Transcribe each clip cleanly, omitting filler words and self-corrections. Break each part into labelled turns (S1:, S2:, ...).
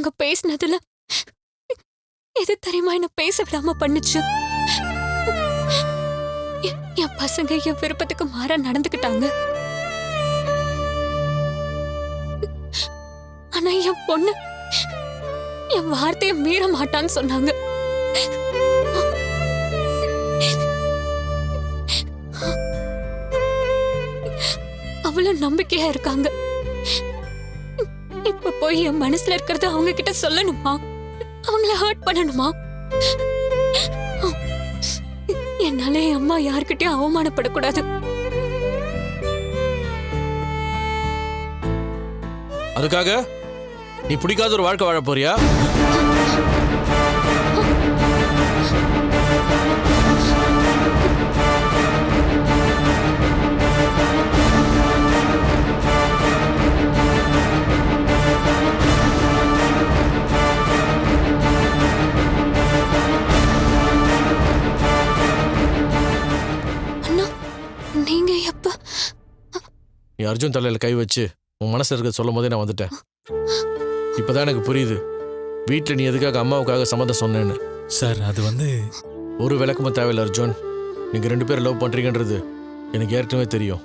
S1: அவங்க பேசினதுல எது தெரியுமா என்ன பேச விடாம பண்ணுச்சு. என் பசங்க என் விருப்பத்துக்கு மாறா நடந்துக்கிட்டாங்க. ஆனா என் பொண்ணு என் வார்த்தையை மீற மாட்டான்னு சொன்னாங்க. அவ்வளவு நம்பிக்கையா இருக்காங்க. இப்ப போய் என் மனசுல இருக்கிறத அவங்க கிட்ட சொல்லணுமா, அவங்கள ஹர்ட் பண்ணணுமா? என்னால என் அம்மா யார்கிட்டயும் அவமானப்படக்கூடாது.
S2: அதுக்காக நீ பிடிக்காத ஒரு வாழ்க்கை வாழ போறியா?
S1: அண்ணா, நீங்க எப்ப?
S2: நீ அர்ஜுன் தலையில கை வச்சு உன் மனசுல இருக்க சொல்லும் போதே நான் வந்துட்டேன். இப்பதான் எனக்கு புரியுது வீட்டில் நீ எதுக்காக அம்மாவுக்காக சம்மதம் சொன்னேன்னு.
S3: சார் அது
S2: ஒரு விளக்கமும் தேவையில்லை அர்ஜுன். நீங்க 2 பேரும் லவ் பண்றீங்கன்றது எனக்கு ஏற்கனவே தெரியும்.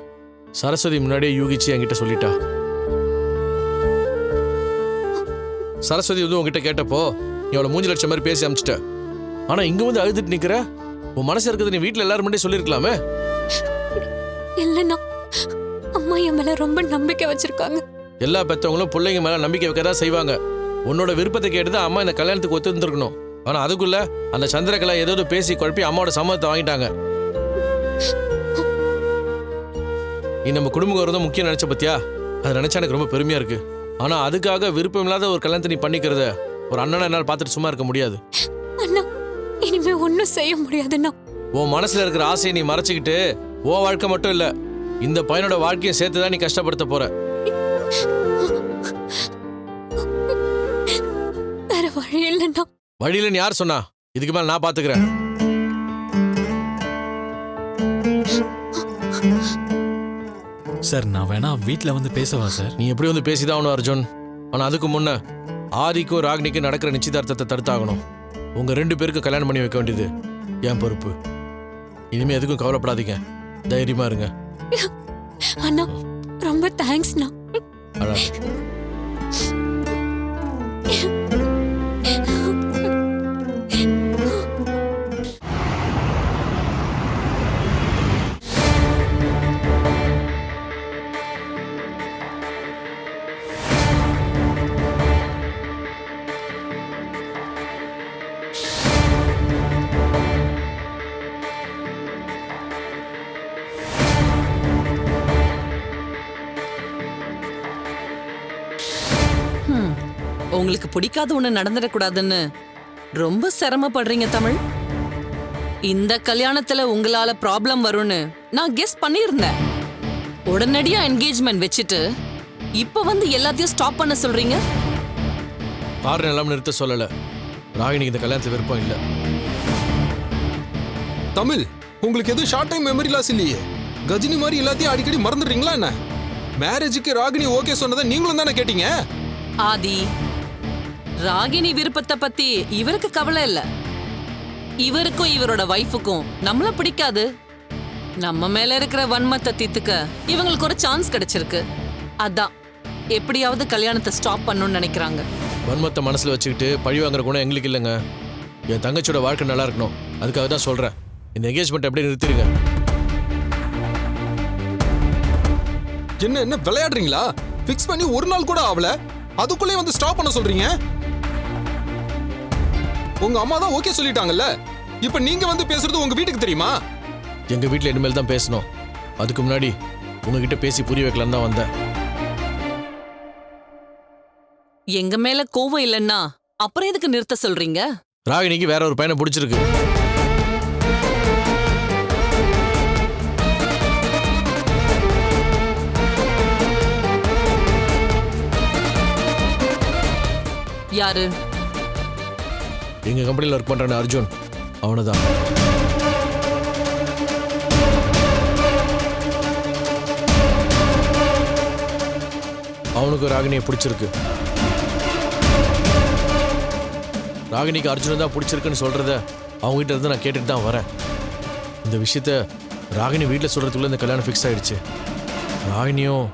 S2: சரஸ்வதி முன்னாடியே யூகிச்சு என்கிட்ட சொல்லிட்டா. சரஸ்வதி வந்து உங்ககிட்ட கேட்டப்போ நீ அவளை மூஞ்சி லட்சம் மாதிரி பேசி அமிச்சிட்ட. ஆனா இங்க வந்து அழுதுட்டு நிக்கிற. உன் மனசு இருக்கிறது நீ வீட்டில் எல்லாரும் முன்னாடி சொல்லிருக்கலாமே.
S1: இல்லைண்ணா, அம்மா என் மேல ரொம்ப நம்பிக்கை வச்சிருக்காங்க.
S2: எல்லா பெற்றவங்களும் பிள்ளைங்க மேல நம்பிக்கை வைக்கதான் செய்வாங்க. உன்னோட விருப்பத்தை கேட்டுது அம்மா இந்த கல்யாணத்துக்கு ஒத்துருந்துருக்கணும். ஆனா அதுக்குள்ள அந்த சந்திரகலா ஏதோ பேசி குழப்பி அம்மாவோட சம்மதத்தை வாங்கிட்டாங்க. நீ நம்ம குடும்ப கௌரவம் முக்கியம் நினைச்ச பத்தியா? அதை நினைச்சா எனக்கு ரொம்ப பெருமையா இருக்கு. ஆனா அதுக்காக விருப்பம் இல்லாத ஒரு கல்யாணத்தை நீ பண்ணிக்கிறத ஒரு அண்ணனை என்னால் பார்த்துட்டு சும்மா இருக்க முடியாது.
S1: அண்ணா, இனிமே ஒன்னும் செய்ய முடியாதுண்ணா.
S2: உன் மனசுல இருக்கிற ஆசையை நீ மறைச்சிக்கிட்டு உன் வாழ்க்கை மட்டும் இல்ல இந்த பையனோட வாழ்க்கையை சேர்த்துதான் நீ கஷ்டப்படுத்த போற.
S1: வேற வழி இல்லைண்ணா.
S2: வழியிலன்னு யார் சொன்னா? இதுக்கு மேல நான் பாத்துக்கிறேன்.
S3: சார் நான் வேணா வீட்டில் வந்து பேசவா சார்?
S2: நீ எப்படி வந்து பேசிதான் ஆகணும் அர்ஜுன். ஆனா அதுக்கு முன்ன ஆதிக்கும் ராகினிக்கும் நடக்கிற நிச்சயதார்த்தத்தை தடுத்தாகணும். உங்க 2 பேருக்கு கல்யாணம் பண்ணி வைக்க வேண்டியது என் பொறுப்பு. இனிமே எதுக்கும் கவலைப்படாதீங்க, தைரியமா இருங்க.
S1: அண்ணா, ரொம்ப தேங்க்ஸ்ண்ணா.
S4: உங்களுக்கு பிடிக்காத ஒண்ணு நடந்துடக்கூடாதுன்னு ரொம்ப சிரமப்படுறீங்க தமிழ். இந்த கல்யாணத்துல உங்களால ப்ராப்ளம் வரும்னு நான் கெஸ் பண்ணியிருந்தேன். உடனடியா என்கேஜ்மெண்ட் வச்சுட்டு இப்ப வந்து எல்லாத்தையும் ஸ்டாப் பண்ண சொல்றீங்க.
S2: காரணம் எல்லாம் நிறுத்த சொல்லல. ராகினிக்கு இந்த கல்யாணத்துல விருப்பம் இல்ல.
S5: தமிழ், உங்களுக்கு எதுவும் ஷார்ட் டைம் மெமரி லாஸ் இல்லையே? கஜினி மாதிரி எல்லாத்தையும் அடிக்கடி மறந்துடுறீங்களா என்ன? மேரேஜுக்கு ராகினி ஓகே சொன்னதை நீங்களும் தானே கேட்டீங்க?
S4: ஆதி, ராகினி விருப்பத்தை பத்தி இவருக்கு கவலை இல்ல. இவருக்கும் இவரோட வைஃபுக்கும் நம்மள பிடிக்காது. நம்ம மேல இருக்கிற வன்மத்தை தீர்த்துக்க இவங்களுக்கு ஒரு சான்ஸ் கிடைச்சிருக்கு. அதான் எப்படியாவது கல்யாணத்தை ஸ்டாப் பண்ணணும்னு நினைக்கிறாங்க.
S2: வன்மத்தை மனசுல வச்சுக்கிட்டு பழி வாங்குற குணம் எங்களுக்கு இல்லைங்க. என் தங்கச்சியோட வாழ்க்கை நல்லா இருக்கணும், அதுக்காக தான் சொல்றேன். இந்த என்கேஜ்மெண்ட் எப்படி நிறுத்திடுங்க.
S5: என்ன விளையாடுறீங்களா? பிக்ஸ் பண்ணி ஒரு நாள் கூட ஆகல, அதுக்குள்ளே வந்து ஸ்டாப் பண்ண சொல்றீங்க? உங்க அம்மா தான் ஓகே சொல்லிட்டாங்கல்ல, இப்ப நீங்க வந்து பேசுறது உங்க வீட்டுக்கு தெரியுமா?
S2: எங்க வீட்டுல இனிமேல் தான் பேசணும். அதுக்கு முன்னாடி உங்ககிட்ட பேசி புரிய வைக்கலாம் தான் வந்தேன்.
S4: எங்க மேல கோவம் இல்லைன்னா அப்புறம் எதுக்கு நிறுத்த சொல்றீங்க?
S2: ராகினிக்கு வேற ஒரு பையனை பிடிச்சிருக்கு.
S4: யாரு?
S2: எங்க கம்பெனியில் ஒர்க் பண்றான அர்ஜுன், அவனதான். அவனுக்கு ராகினியை பிடிச்சிருக்கு. ராகினிக்கு அர்ஜுன் தான் பிடிச்சிருக்குன்னு சொல்றத அவங்க கிட்ட இருந்து நான் கேட்டுட்டு தான் வரேன். இந்த விஷயத்த ராகினி வீட்டில் சொல்றதுக்குள்ள இந்த கல்யாணம் ஃபிக்ஸ் ஆயிடுச்சு. ராகினியும்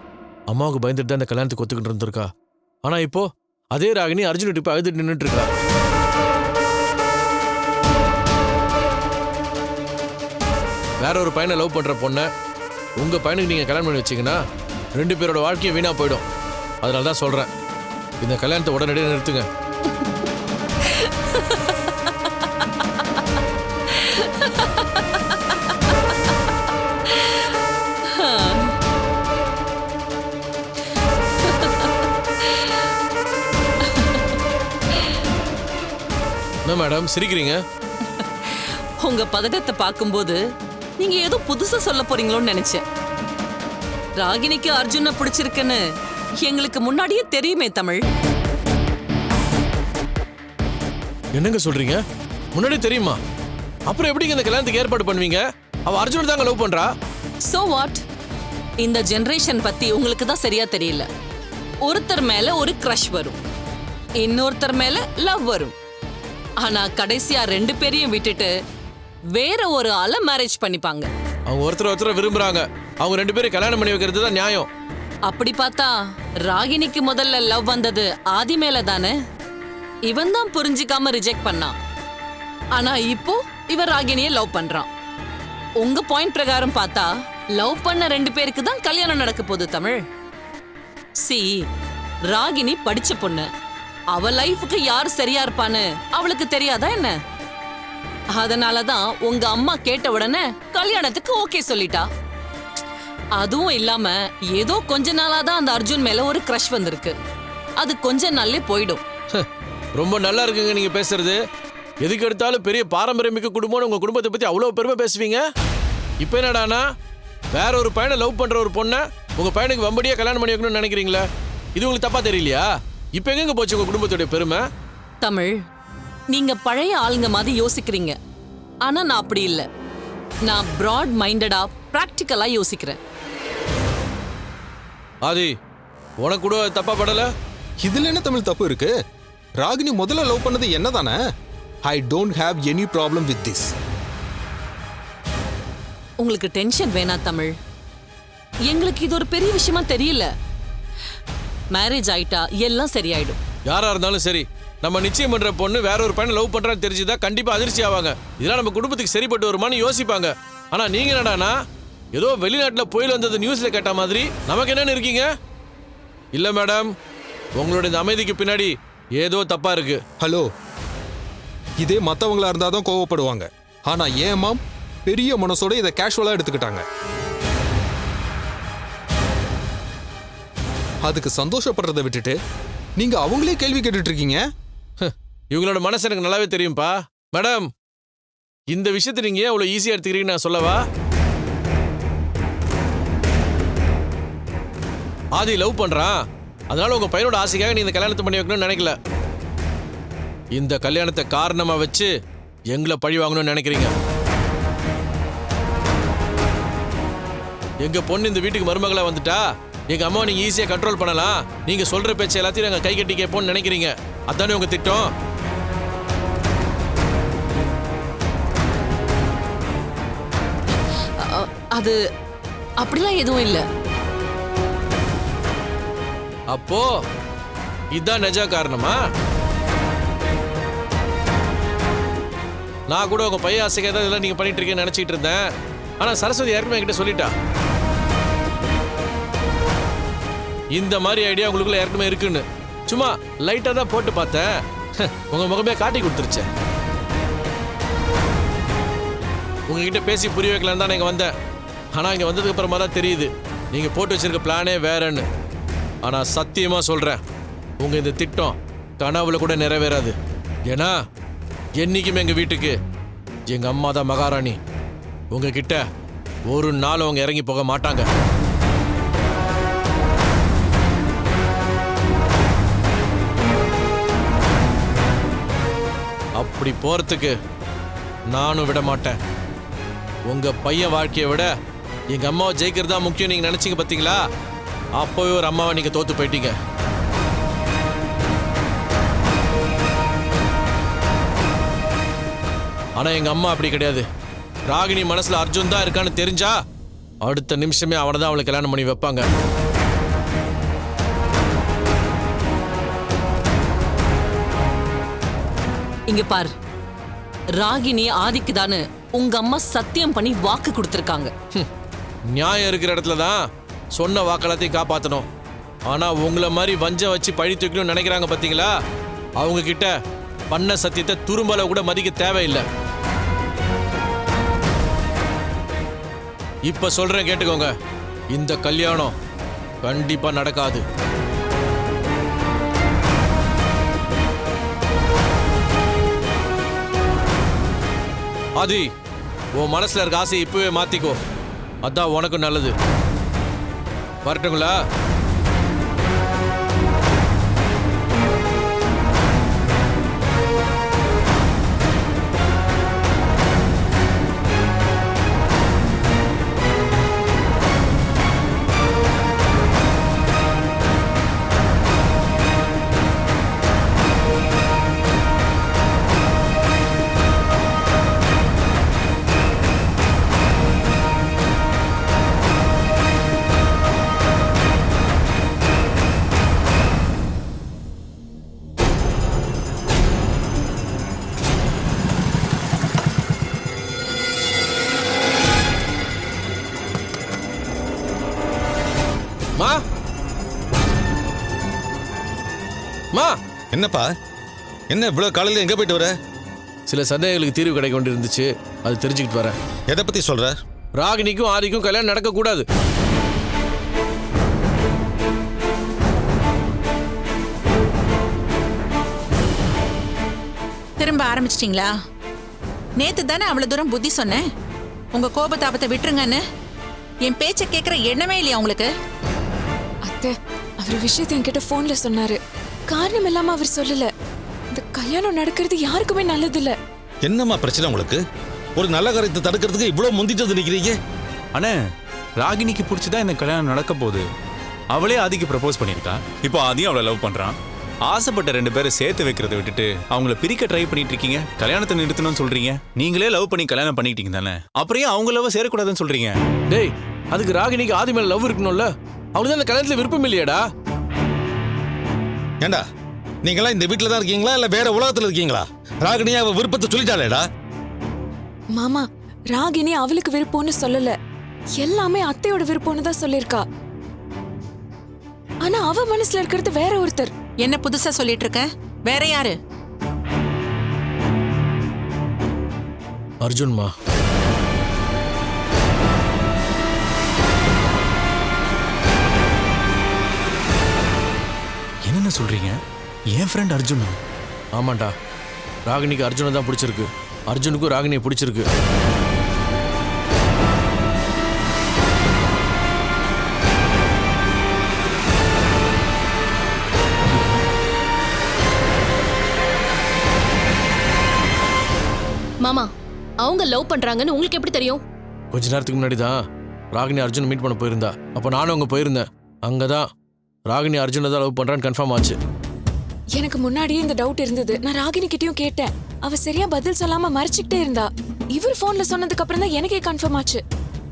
S2: அம்மாவுக்கு பயந்துட்டு தான் இந்த கல்யாணத்துக்கு ஒத்துக்கிட்டு இருந்திருக்கா. ஆனா இப்போ அதே ராகினி அர்ஜுன் இப்போ அழுதுட்டு நின்றுட்டு இருக்கா. வேற ஒரு பையனை லவ் பண்ற பொண்ணை உங்க பையனுக்கு நீங்க கல்யாணம் பண்ணி வச்சீங்கன்னா 2 பேரோட வாழ்க்கையும் வீணா போயிடும். அதனால தான் சொல்றேன், இந்த கல்யாணத்தை உடனடியாக நிறுத்துங்க. என்ன மேடம் சிரிக்கிறீங்க?
S4: உங்க பதட்டத்தை பார்க்கும்போது நீங்க ஏதோ புதுசா சொல்ல போறீங்களோன்னு நினைச்சேன். ராகினிக்கு அர்ஜுனை பிடிச்சிருக்குன்னு எங்களுக்கு முன்னாடியே தெரியுமே தமிழ்.
S2: என்னங்க சொல்றீங்க? முன்னாடி தெரியுமா? அப்புறம் எப்படிங்க இந்த கல்யாணத்துக்கு ஏற்பாடு பண்ணுவீங்க? அவ அர்ஜுன் தாங்க லவ் பண்றா.
S4: So what? இந்த ஜெனரேஷன் பத்தி உங்களுக்கு தான் சரியா தெரியல. ஒருத்தர் மேல ஒரு கிரஷ் வரும், இன்னொருத்தர் மேல லவ் வரும். ஆனா கடைசியா 2 பேரையும் விட்டுட்டு வேற ஒரு ஆளை மேரேஜ் பண்ணிப்பாங்க.
S2: அவங்க ஒருத்தர் விரும்புறாங்க. அவங்க 2 பேரும் கல்யாணம் பண்ணி வைக்கிறது தான் நியாயம்.
S4: அப்படி பார்த்தா ராகினிக்கு முதல்ல லவ் வந்தது ஆதி மேல தானே. இவன் தான் புரிஞ்சிக்காம ரிஜெக்ட் பண்ணான். ஆனா இப்போ இவன் ராகினியை லவ் பண்றான். உங்க பாயிண்ட் பிரகாரம் பார்த்தா லவ் பண்ண 2 பேருக்கு தான் கல்யாணம் நடக்க போகுது தமிழ். சி, ராகினி படிச்ச பொண்ணு. அவ லைஃபுக்கு யார் சரியா இருப்பான்னு அவளுக்கு தெரியாதா என்ன? அதனாலதான் உங்க அம்மா கேட்ட உடனே கல்யாணத்துக்கு ஓகே சொல்லிட்டா. அதுவும் இல்லாம ஏதோ கொஞ்ச நாளாதான் அந்த அர்ஜுன் மேல ஒரு கிரஷ் வந்திருக்கு. அது கொஞ்ச நாள்லே போயிடும்.
S2: ரொம்ப நல்லா இருக்குங்க நீங்க பேசுறது. எதுக்கு எடுத்தாலும் பெரிய பாரம்பரியமிக்க குடும்பம்னு உங்க குடும்பத்தை பத்தி அவ்வளவு பெருமை பேசுவீங்க. இப்ப என்னடானா வேற ஒரு பையனை லவ் பண்ற ஒரு பொண்ணை உங்க பையனுக்கு வம்படியா கல்யாணம் பண்ணி வைக்கணும்னு நினைக்கிறீங்களா? இது உங்களுக்கு தப்பா தெரியலையா? இப்ப எங்க போச்சு உங்க குடும்பத்துடைய பெருமை?
S4: தமிழ், நீங்க பழைய ஆளுங்க மாதிரி யோசிக்கிறீங்க. ஆனா நான் அப்படி இல்ல. நான் பிராட் மைண்டடா பிராக்டிக்கலா யோசிக்கிறேன்.
S2: ஆதி, உனக்கு கூட தப்பா படல?
S5: இதுல என்ன தமிழ் தப்பு இருக்கு? ராகினி முதல்ல லவ் பண்ணது என்னதானே? I don't have any problem with this.
S4: உங்களுக்கு டென்ஷன் வேணா தமிழ். எங்களுக்கு இது ஒரு பெரிய விஷயமா தெரியல. மேரேஜ் ஆயிட்டா எல்லாம் சரியாயிடும்.
S2: யாரா இருந்தாலும் சரி, நம்ம நிச்சயம் பண்ற பொண்ணு வேற ஒரு பையனை லவ் பண்றான்னு தெரிஞ்சுதான் கண்டிப்பா அதிர்ச்சி ஆவாங்க. இதெல்லாம் நம்ம குடும்பத்துக்கு சரிப்பட்டு வருமானு யோசிப்பாங்க. ஆனா நீங்க என்னடானா ஏதோ வெளிநாட்டுல புயல் வந்தது நியூஸ்ல கேட்ட மாதிரி நமக்கு என்னன்னு இருக்கீங்க? இல்ல மேடம், உங்களுடைய இந்த அமைதிக்கு பின்னாடி ஏதோ தப்பா இருக்கு.
S5: ஹலோ, இதே மத்தவங்களா இருந்தாதான் கோவப்படுவாங்க. ஆனா ஏன் மாம் பெரிய மனசோட இதை கேஷுவலா எடுத்துக்கிட்டாங்க. அதுக்கு சந்தோஷப்படுறதை விட்டுட்டு நீங்க அவங்களே கேள்வி கேட்டுட்டு இருக்கீங்க.
S2: இவங்களோட மனசு எனக்கு நல்லாவே தெரியும்பா. மேடம், இந்த விஷயத்தை நீங்க ஏன் அவ்வளவு ஈஸியா எடுத்துக்கிறீங்கன்னு நான் சொல்லவா? ஆதி லவ் பண்றான், அதனால உங்க பையனோட ஆசைக்காக நீ இந்த கல்யாணத்தை பண்ணி வைக்கணும்னு நினைக்கல. இந்த கல்யாணத்தை காரணமா வச்சு எங்களை பழி வாங்கணும்னு நினைக்கிறீங்க. எங்க பொண்ணு இந்த வீட்டுக்கு மருமகளா வந்துட்டா எங்க அம்மா நீங்க ஈஸியா கண்ட்ரோல் பண்ணலாம், நீங்க சொல்ற பேச்சை எல்லாத்தையும் நாங்க கை கட்டி கேட்போம்னு நினைக்கிறீங்க. அதானே உங்க திட்டம்?
S4: அது அப்படிலாம் எதுவும் இல்ல.
S2: அப்போ இதான் நிஜ காரணமா? நான் கூட உங்க பையன் ஆசைக்கு ஏதாவது இதெல்லாம் நீங்க பண்ணிட்டு இருக்கேன்னு நினைச்சிட்டு இருந்தேன். ஆனா சரஸ்வதி ஏற்கனவே என்கிட்ட சொல்லிட்டா இந்த மாதிரி ஐடியா உங்களுக்குள்ள ஏற்கனவே இருக்குன்னு. சும்மா லைட்டா தான் போட்டு பார்த்தேன், உங்க முகமே காட்டி கொடுத்துருச்சேன். உங்ககிட்ட பேசி புரிய வைக்கலாம் தான் இங்க வந்தேன். ஆனா இங்க வந்ததுக்கு அப்புறமா தான் தெரியுது நீங்க போட்டு வச்சிருக்க பிளானே வேறன்னு. ஆனா சத்தியமா சொல்றேன், உங்க இந்த திட்டம் கனவுல கூட நிறைவேறாது. ஏன்னா என்னைக்குமே எங்க வீட்டுக்கு எங்க அம்மா தான் மகாராணி. உங்ககிட்ட ஒரு நாள் அவங்க இறங்கி போக மாட்டாங்க. அப்படி போறதுக்கு நானும் விட மாட்டேன். உங்க பையன் வாழ்க்கையை விட எங்க அம்மாவை ஜெயிக்கிறதா முக்கியம் நீங்க நினைச்சீங்க பாத்தீங்களா? அப்பவே ஒரு அம்மாவை நீங்க தோத்து போயிட்டீங்க. ஆனா எங்க அம்மா அப்படி கிடையாது. ராகினி மனசுல அர்ஜுன் தான் இருக்கான்னு தெரிஞ்சா அடுத்த நிமிஷமே அவனை தான் அவளை கல்யாணம் பண்ணி வைப்பாங்க.
S4: இங்க பாரு, ராகினி ஆதிக்குதான்னு உங்க அம்மா சத்தியம் பண்ணி வாக்கு கொடுத்திருக்காங்க.
S2: நியாயம் இருக்கிற இடத்துல தான் சொன்ன வாக்களத்தையும் காப்பாற்றணும். ஆனா உங்களை மாதிரி வஞ்சம் வச்சு பழி தூக்கணும்னு நினைக்கிறாங்க பாத்தீங்களா, அவங்க கிட்ட பண்ண சத்தியத்தை துரும்பளவு கூட மதிக்க தேவையில்லை. இப்ப சொல்றேன் கேட்டுக்கோங்க, இந்த கல்யாணம் கண்டிப்பா நடக்காது. ஆதி, உன் மனசுல இருக்க ஆசையை இப்பவே மாத்திக்கோ, அதான் உனக்கும் நல்லது. வரட்டுங்களா? மா மா,
S6: என்னப்பா, என்ன இவ்வளவு காலையில எங்க போயிட்டு வர?
S2: சில சந்தேகங்களுக்கு தீர்வு கிடைக்க வேண்டியிருந்துச்சு, அது தெரிஞ்சுக்கிட்டு வரேன்.
S6: எதை பத்தி சொல்ற?
S2: ராகினிக்கும் ஆதிக்கும் கல்யாணம் நடக்கக்கூடாது.
S7: திரும்ப ஆரம்பிச்சிட்டீங்களா? நேத்து தானே அவ்வளவு தூரம் புத்தி சொன்னேன், உங்க கோபத்தாபத்தை விட்டுருங்கன்னு. என் பேச்ச கேட்கிற எண்ணமே இல்லையா உங்களுக்கு?
S1: அத்தை, அவர் விஷயத்தை என்கிட்ட போன்ல சொன்னாரு. காரணம் இல்லாம அவர் சொல்லல. இந்த கல்யாணம் நடக்கிறது யாருக்குமே நல்லது இல்ல.
S6: என்னம்மா பிரச்சனை உங்களுக்கு? ஒரு நல்ல காரியத்தை தடுக்கிறதுக்கு இவ்வளவு முந்திட்டு நிக்கிறீங்க.
S3: அண்ணே, ராகினிக்கு பிடிச்சதா இந்த கல்யாணம் நடக்க போகுது. அவளே ஆதிக்கு ப்ரப்போஸ் பண்ணியிருக்கா. இப்போ ஆதியும் அவளை லவ் பண்றான். ஆசைப்பட்ட 2 பேரை சேர்த்து வைக்கிறத விட்டுட்டு அவங்கள பிரிக்க ட்ரை பண்ணிட்டு இருக்கீங்க. கல்யாணத்தை நிறுத்தணும்னு சொல்றீங்க. நீங்களே லவ் பண்ணி கல்யாணம் பண்ணிட்டீங்க தானே, அப்புறம் அவங்க லவ் சேரக்கூடாதுன்னு சொல்றீங்க?
S2: டேய், அதுக்கு ராகினிக்கு ஆதி மேல லவ் இருக்கணும்ல. அவளுதான் இந்த கல்யாணத்துல விருப்பம் இல்லையாடா?
S6: ஏண்டா, நீங்களா இந்த வீட்டுல தான் இருக்கீங்களா இல்ல வேற உலகத்துல இருக்கீங்களா? ராகினியா அவ விருப்பத்தை சொல்லிட்டாளேடா.
S1: மாமா, ராகினி அவளுக்கு விருப்பம்னு சொல்லல, எல்லாமே அத்தையோட விருப்பம்னு தான் சொல்லிருக்கா. ஆனா அவ மனசுல இருக்கிறது வேற ஒருத்தர்.
S7: என்ன புதுசா சொல்லிட்டு இருக்க? வேற யாரு?
S2: அர்ஜுன்மா.
S3: என்னென்ன சொல்றீங்க? என் ஃப்ரெண்ட் அர்ஜுனா?
S2: ஆமாண்டா, ராகினிக்கு அர்ஜுனை தான் பிடிச்சிருக்கு, அர்ஜுனுக்கும் ராகினியை பிடிச்சிருக்கு.
S8: மாமா, அவங்க லவ் பண்றாங்கன்னு உங்களுக்கு எப்படி தெரியும்?
S2: கொஞ்ச நேரத்துக்கு முன்னாடி தான் ராகினி அர்ஜுன் மீட் பண்ண போயிருந்தா. அப்போ நானும் அங்கே போயிருந்தேன். அங்கதான் ராகினி அர்ஜுனை தான் லவ் பண்றான்னு கன்ஃபார்ம் ஆச்சு.
S1: எனக்கு முன்னாடியே இந்த டவுட் இருந்தது. நான் ராகினி கிட்டயும் கேட்டேன். அவ சரியா பதில் சொல்லாம மறைச்சிக்கிட்டே இருந்தா. இவர் போன்ல சொன்னதுக்கு அப்புறம் தான் எனக்கே கன்ஃபார்ம் ஆச்சு.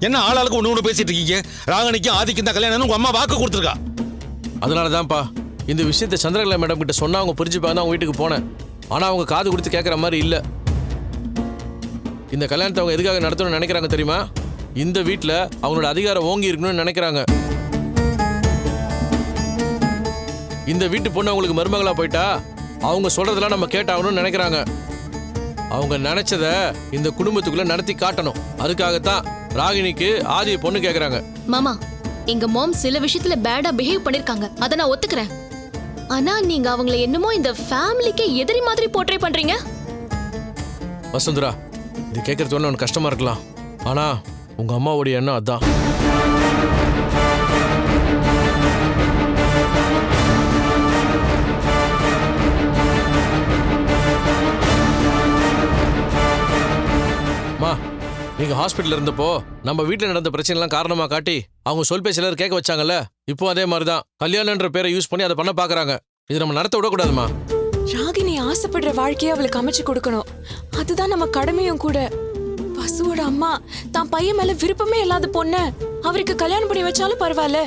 S6: என்ன ஆளாளுக்கு ஒண்ணு பேசிட்டு இருக்கீங்க? ராகினிக்கும் ஆதிக்கும் தான் கல்யாணம் உங்க அம்மா வாக்கு கொடுத்துருக்கா.
S2: அதனால தான்ப்பா இந்த விஷயத்தை சந்திரகலா மேடம் கிட்ட சொன்னா அவங்க புரிஞ்சுப்பாங்க தான் அவங்க வீட்டுக்கு போனேன். ஆனா அவங்க காது கொடுத்து கேட்குற மாதிரி இல்லை. இந்த கல்யாணத்தை அவங்க எதுக்காக நடத்தணும்னு நினைக்கிறாங்க தெரியுமா? இந்த வீட்டில் அவங்களோட அதிகாரம் ஓங்கி இருக்கணும்னு நினைக்கிறாங்க. இந்த வீட்டு பொண்ணு அவங்களுக்கு மருமகளா போயிட்டா அவங்க சொல்றதெல்லாம் நம்ம கேட்டாகணும்னு நினைக்கிறாங்க. அவங்க நினைச்சத இந்த குடும்பத்துக்குள்ள நடத்தி காட்டணும். அதுக்காகத்தான் ராகினிக்கு ஆதிய பொண்ணு கேக்குறாங்க.
S8: மாமா, எங்க மாம் சில விஷயத்துல பேடா பிஹேவ் பண்ணிருக்காங்க, அத நான் ஒத்துக்கிறேன். ஆனா நீங்க அவங்கள என்னமோ இந்த ஃபேமிலிக்கே எதிரி மாதிரி போர்ட்ரே பண்றீங்க.
S2: வசுந்தரா, இது கேட்கறது ஒன்று உனக்கு கஷ்டமா இருக்கலாம். ஆனா உங்க அம்மாவுடைய எண்ணம் அதான். நீங்க ஹாஸ்பிட்டல் இருந்தப்போ நம்ம வீட்டில் நடந்த பிரச்சனைலாம் காரணமா காட்டி அவங்க சொல் பேச்சு எல்லாரும் கேட்க வச்சாங்கல்ல, இப்போ அதே மாதிரிதான் கல்யாணன்ற பேரை யூஸ் பண்ணி அதை பண்ண பாக்குறாங்க. இது நம்ம நடத்த விடக்கூடாதுமா.
S1: ராகினி ஆசைப்படுற வாழ்க்கையை அவளுக்கு அமைச்சு கொடுக்கணும். அதுதான் நம்ம கடமையும் கூட. பசுவோட அம்மா தான் பையன் மேல விருப்பமே இல்லாத பொண்ண அவருக்கு கல்யாணம் பண்ணி வச்சாலும் பரவாயில்ல,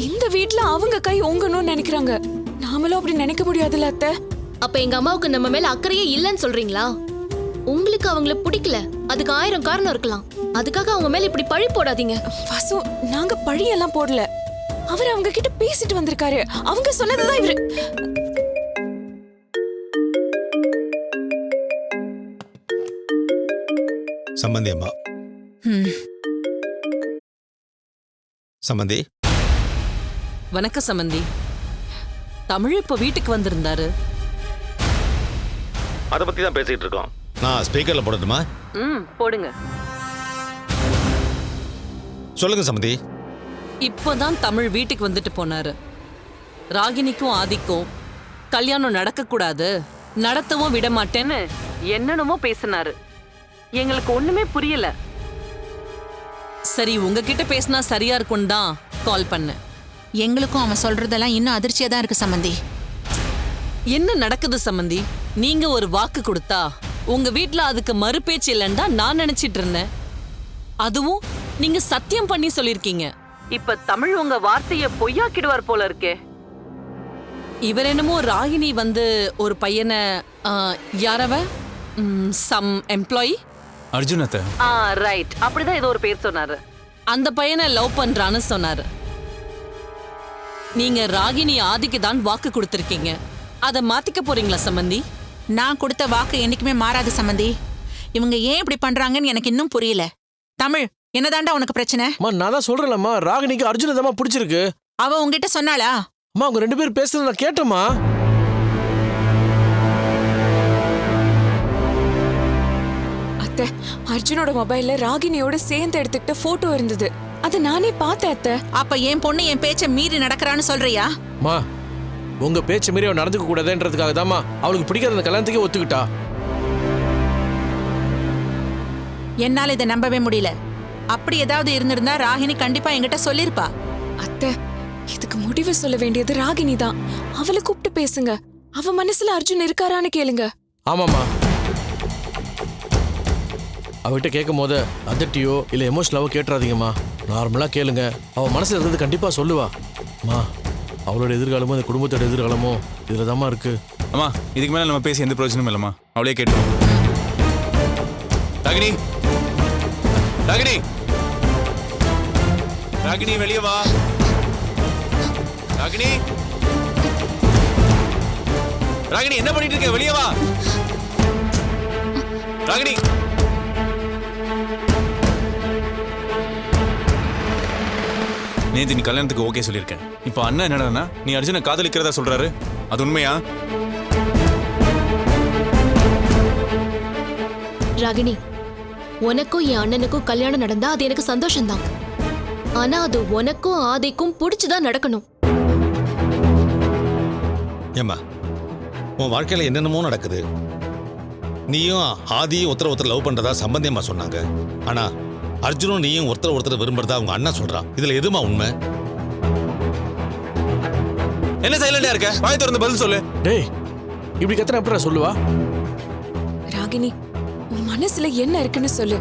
S1: இந்த வீட்ல அவங்க கை ஓங்கணும்னு நினைக்கிறாங்க. நாமளும் அப்படி நினைக்க முடியாதுல்ல அத்தை.
S8: அப்ப எங்க அம்மாவுக்கு நம்ம மேல அக்கறையே இல்லைன்னு சொல்றீங்களா? உங்களுக்கு அவங்கள பிடிக்கல, அதுக்கு 1000 காரணம் இருக்கலாம். அதுக்காக அவங்க மேல இப்படி பழி போடாதீங்க.
S1: பசு, நாங்க பழியெல்லாம் போடல. அவர் அவங்க கிட்ட பேசிட்டு வந்திருக்காரு. அவங்க சொன்னதுதான் இவரு.
S6: சம்பந்தி அம்மா. சம்பந்தி.
S4: வணக்கம் சம்பந்தி. தமிழ் இப்ப வீட்டுக்கு வந்திருந்தாரு.
S6: அதை பத்தி தான் பேசிட்டு இருக்கோம். நான் ஸ்பீக்கர்ல போடட்டுமா?
S4: போடுங்க.
S6: சொல்லுங்க சம்பந்தி.
S4: இப்போதான் தமிழ் வீட்டுக்கு வந்துட்டு போனாரு. ராகினிக்கும் ஆதிக்கும் கல்யாணம் நடக்க கூடாது, நடத்தவும் விட மாட்டேன்னு என்னென்னமோ பேசினாரு. எங்களுக்கு ஒண்ணுமே புரியல. சரி, உங்ககிட்ட பேசினா சரியா இருக்கும்னு தான் கால் பண்ணேன்.
S7: எங்களுக்கும் அவன் சொல்றதெல்லாம் இன்னும் அதிர்ச்சியா தான் இருக்கு சம்பந்தி.
S4: என்ன நடக்குது சம்பந்தி? நீங்க ஒரு வாக்கு கொடுத்தா உங்க வீட்ல அதுக்கு மறுபேச்சு இல்லைன்னு தான் நான் நினைச்சிட்டு இருந்தேன். அதுவும் நீங்க சத்தியம் பண்ணி சொல்லிருக்கீங்க. இப்ப தமிழ் உங்க வார்த்தைய பொய்யாக்கிடுவார் போல இருக்கே. இவர் என்னமோ ராகினி வந்து ஒரு பையனை யாரவ சம் எம்ப்ளாயி
S3: அர்ஜுனத்தை
S4: ரைட், அப்படிதான் ஏதோ ஒரு பேர் சொன்னாரு. அந்த பையனை லவ் பண்றான்னு சொன்னாரு. நீங்க ராகினி ஆதிக்கு தான் வாக்கு கொடுத்திருக்கீங்க. அதை மாத்திக்க போறீங்களா சம்பந்தி?
S7: நான் கொடுத்த வாக்கு என்னைக்குமே மாறாது சம்பந்தி. இவங்க ஏன் இப்படி பண்றாங்கன்னு எனக்கு இன்னும் புரியல. தமிழ், என்னதாண்டா உனக்கு பிரச்சனை?
S2: அம்மா நான் தான் சொல்றேன்லம்மா, ராகினிக்கு அர்ஜுன தாம்மா பிடிச்சிருக்கு.
S7: அவ உங்ககிட்ட சொன்னாளா?
S2: அம்மா அவங்க 2 பேரும் பேசுறது நான் கேட்டேம்மா.
S1: அத்தை, அர்ஜுனோட மொபைல்ல ராகினியோட சேர்ந்து எடுத்துக்கிட்ட போட்டோ இருந்தது. அதை நானே பார்த்தேன் அத்தை.
S7: அப்ப என் பொண்ணு என் பேச்ச மீறி நடக்கறான்னு சொல்றியா?
S2: அம்மா உங்க பேச்சு மீறி அவன் நடந்துக்க கூடாதுன்றதுக்காக தாம்மா அவளுக்கு பிடிக்காத அந்த கல்யாணத்துக்கே ஒத்துக்கிட்டா.
S7: என்னால இதை நம்பவே முடியல. அப்படி ஏதாவது இருந்திருந்தா ராகினி கண்டிப்பா என்கிட்ட சொல்லிருப்பா.
S1: அத்தை, இதுக்கு முடிவு சொல்ல வேண்டியது ராகினி தான். அவளை கூப்பிட்டு பேசுங்க. அவ மனசுல அர்ஜுன் இருக்காரான்னு கேளுங்க.
S2: ஆமாம்மா, அவகிட்ட கேட்கும் போது அதட்டியோ இல்லை எமோஷனலாவோ கேட்டுறாதீங்கம்மா. நார்மலாக கேளுங்க. அவள் மனசில் இருக்கிறது கண்டிப்பாக சொல்லுவா. அம்மா அவளோட எதிர்காலமும் இந்த குடும்பத்தோட எதிர்காலமும் இதில் தாம்மா இருக்கு.
S3: அம்மா இதுக்கு மேலே நம்ம பேசி எந்த பிரயோஜனமும் இல்லைம்மா. அவளே கேட்டோம். ராகினி, ராகினி, ராகினி வெளியே வா. ராகினி, ராகினி என்ன பண்ணிட்டு இருக்க? வெளியே வா ராகினி. நேத்து நீ கல்யாணத்துக்கு ஓகே சொல்லியிருக்கேன். இப்போ அண்ணன் என்னடா நீ அர்ஜுனை காதலிக்கிறதா சொல்றாரு. அது உண்மையா?
S8: ராகினி, உனக்கும் என் அண்ணனுக்கும் கல்யாணம் நடந்தா அது எனக்கு சந்தோஷம்தான். ஆனா அது உனக்கும் ஆதிக்கும் பிடிச்சுதான் நடக்கணும்.
S6: ஏம்மா உன் வாழ்க்கையில என்னென்னமோ நடக்குது. நீயும் ஆதியும் ஒருத்தர் லவ் பண்றதா சம்பந்தி அம்மா சொன்னாங்க. ஆனா அர்ஜுனும் நீயும் ஒருத்தர் விரும்புறதா அவங்க அண்ணா சொல்றான். இதுல எதுமா உண்மை?
S3: என்ன சைலண்டா இருக்க? வாய் திறந்து பதில் சொல்லு.
S2: டேய், இப்படி கத்தனை எப்படா சொல்லுவா?
S1: ராகினி, உன் மனசுல என்ன இருக்குன்னு சொல்லு.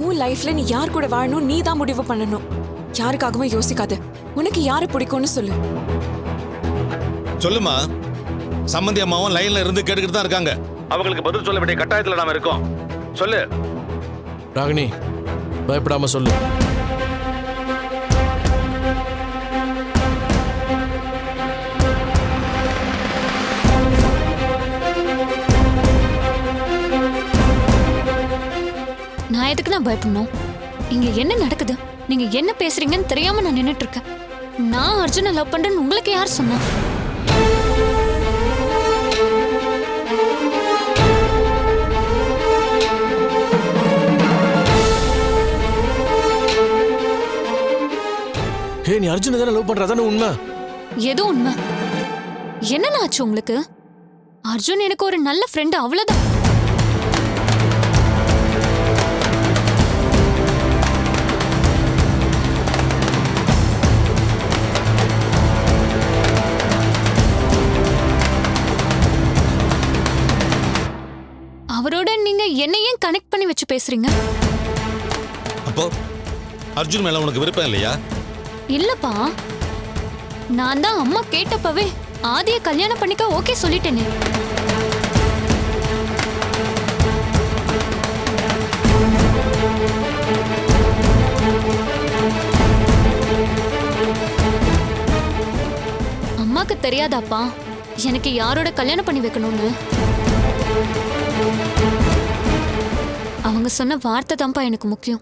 S1: உன் லைஃப்ல நீ யார் கூட வாழணும் நீ தான் முடிவு பண்ணணும். யாருக்காகவும் யோசிக்காத. உனக்கு யாரை பிடிக்கும்னு சொல்லு.
S6: சொல்லுமா. சம்பந்தி அம்மாவும் லைன்ல இருந்து கேட்டுக்கிட்டு தான் இருக்காங்க. அவங்களுக்கு பதில் சொல்ல வேண்டிய கட்டாயத்துல நாம இருக்கோம். சொல்லு
S2: ராகினி, பயப்படாம சொல்லு.
S9: நான் எதுக்கு நான் பயப்படணும்? இங்க என்ன நடக்குது? நீங்க என்ன பேசுறீங்கன்னு தெரியாம நான் நின்னுட்டு இருக்கேன். நான் அர்ஜுனை லவ் பண்றேன்னு உங்களுக்கு யார் சொன்னா?
S2: ஹே, நீ அர்ஜுனை தானே லவ் பண்றதானே உண்மை?
S9: எது உண்மை? என்ன ஆச்சு உங்களுக்கு? அர்ஜுன் எனக்கு ஒரு நல்ல ஃப்ரெண்ட், அவ்வளவுதான். அவரோட நீங்க என்ன ஏன் கனெக்ட் பண்ணி வச்சு பேசுறீங்க?
S6: அப்போ அர்ஜுன் மேல உனக்கு விருப்பம் இல்லையா?
S9: இல்லப்பா, நான் தான் அம்மா கேட்டப்பவே ஆதிய கல்யாணம் பண்ணிக்க ஓகே சொல்லிட்டேனே. அம்மாக்கு தெரியாதாப்பா எனக்கு யாரோட கல்யாணம் பண்ணி வைக்கணும்னு? அவங்க சொன்ன வார்த்தை தான்ப்பா எனக்கு முக்கியம்.